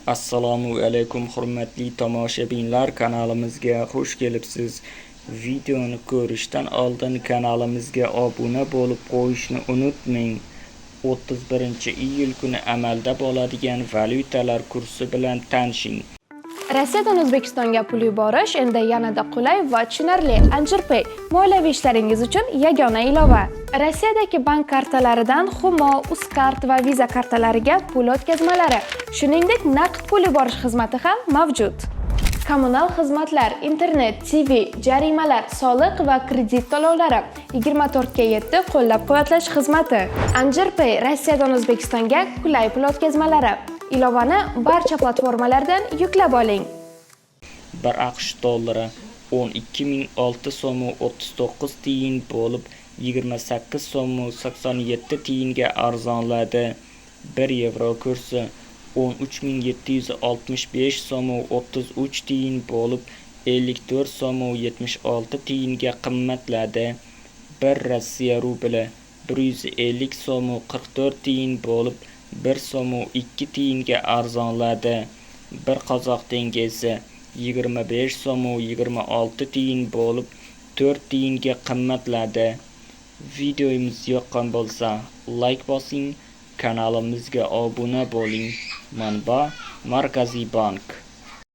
Assalomu alaykum hurmatli tomoshabinlar, kanalimizga xush kelibsiz. Videoni ko'rishdan oldin kanalimizga obuna bo'lib qo'yishni unutmang. 31-iyul kuni amalda bo'ladigan valyutalar kursi bilan tanishing. Rossiyadan O'zbekistonga pul yuborish endi yanada qulay va tushunarli. Anjirpay moliyaviy ishlaringiz uchun yagona ilova. Rossiyadagi bank kartalaridan Humo, Uzkart va Visa kartalariga pul o'tkazmalari, shuningdek naqd pul yuborish xizmati ham mavjud. Kommunal xizmatlar, internet, TV, jarimalar, soliq va kredit to'lovlari 24/7 qo'llab-quvvatlash xizmati. Anjirpay Rossiyadan O'zbekistonga qulay pul o'tkazmalari. Ilovani barcha platformalardan yuklab oling. 1 AQSh dollari 12.006 so'm 39 tiyin bo'lib 28 so'm 87 tiyinga arzonladi. 1 yevro kursi 13.765 so'm 33 tiyin bo'lib 54 so'm 76 tiyinga qimmatladi. 1 Rossiya rubli 150 so'm 44 tiyin bo'lib 1 so'm 2 tiyinga arzonladi. 1 qozoq tengesi 25 so'm 26 tiyin bo'lib 4 tiyinga qimmatladi. Videomiz yoqqan bo'lsa like bosing, kanalimizga obuna bo'ling. Manba Markaziy bank.